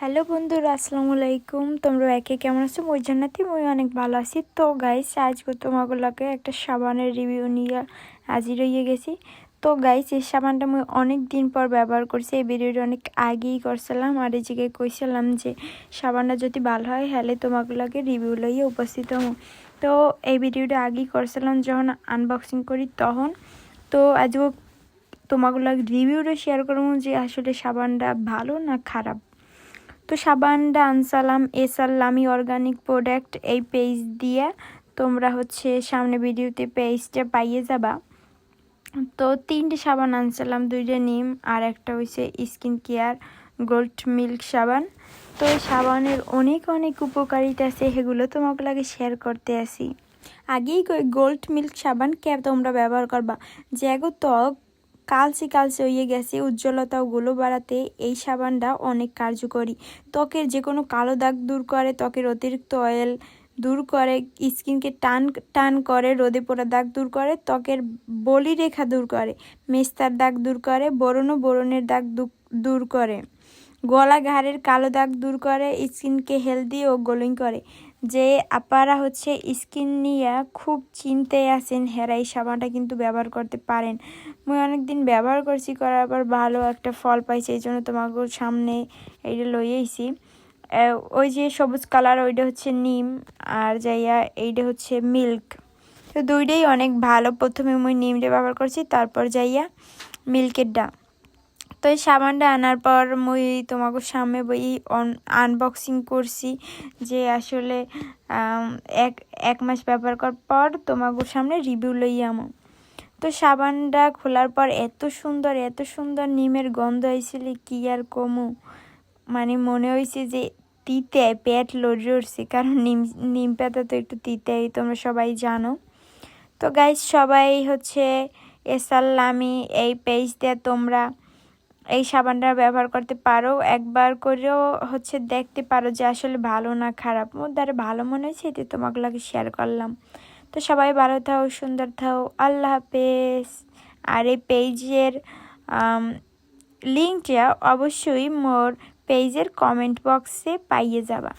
Hello বন্ধুরা, আসসালামু আলাইকুম। তোমরা একে কেমন আছো? মই জান্নাতি, মই অনেক ভালো আছি। তো গাইস, আজকে তোমাগুলোকে একটা সাবানের রিভিউ নিয়ে হাজির হয়ে গেছি। তো গাইস, এই সাবানটা আমি অনেক দিন পর ব্যবহার করছি। এই ভিডিওটা অনেক আগেই করছিলাম আর এই জায়গায় কইছিলাম যে সাবানটা যদি ভালো হয় হলে তোমাগুলোকে রিভিউ লইয়ে উপস্থিত হবো। তো এই ভিডিওটা আগেই করছিলাম যখন আনবক্সিং করি তখন। তো আজও তোমাগুলো রিভিউটা শেয়ার করবো যে আসলে সাবানটা ভালো না খারাপ। তো সাবানটা আনসালাম এসাল্লামি অর্গানিক প্রোডাক্ট এই পেজ দিয়ে তোমরা সামনে ভিডিওতে পেজটা পাইয়ে যাবা। তো 3টে সাবান আনসালাম, 2টা নিম আর একটা হয়েছে স্কিন কেয়ার গোল্ড মিল্ক সাবান। তো এই সাবানের অনেক অনেক উপকারিতা আছে, সেগুলো তোমাকে লাগে শেয়ার করতে আসি। আগেই গোল্ড মিল্ক সাবান কে তোমরা ব্যবহার করবা, যেগো ত্বক কালচে হয়ে গেছে, উজ্জ্বলতা ও গ্লো বাড়াতে এই সাবানটা অনেক কার্যকরী। ত্বকের যে কোনো কালো দাগ দূর করে, ত্বকের অতিরিক্ত অয়েল দূর করে, স্কিনকে টান করে, রোদে পোড়া দাগ দূর করে, ত্বকের বলি রেখা দূর করে, মেস্তার দাগ দূর করে, বরণের দাগ দূর করে, গলা ঘাড়ের কালো দাগ দূর করে, স্কিনকে হেলদি ও গ্লোয়িং করে। যে আপারা স্কিন নিয়ে খুব চিন্তায় আছেন, হেরা এই সাবানটা কিন্তু ব্যবহার করতে পারেন। মুই অনেকদিন ব্যবহার করছি, করার পর ভালো একটা ফল পাইছি, এই জন্য তোমাকে সামনে এইটা লই আইছি। ওই যে সবুজ কালার ওইটা নিম আর যাইয়া এইটা মিল্ক। তো দুইটাই অনেক ভালো। প্রথমে মুই নিমটা ব্যবহার করছি, তারপর যাইয়া মিল্কেরটা। তো এই সাবানটা আনার পর মুই তোমাকে সামনে বই আনবক্সিং করছি যে আসলে এক মাস ব্যবহার করার পর তোমাকে সামনে রিভিউ লই আমো। তো সাবানটা খোলার পর এত সুন্দর নিমের গন্ধ হয়েছিল, কি আর কমু। মানে মনে হয়েছে যে তিতে পেট লড়ে উঠছে, কারণ নিম পাতা তো একটু তিতেই, তোমরা সবাই জানো। তো গাইস, সবাই এসাল্লামি এই পেজ দিয়ে তোমরা এই সাবানটা ব্যবহার করতে পারো। একবার করেও দেখতে পারো যে আসলে ভালো না খারাপ। মোর দ্বারা ভালো মনে হয়েছে, এতে তোমাকে লাগে শেয়ার করলাম। তো সবাই ভালো থাও, সুন্দর থাও, আল্লাহ হাফেজ। আর এই পেজের লিঙ্কটা অবশ্যই মোর পেজের কমেন্ট বক্সে পাইয়ে যাবা।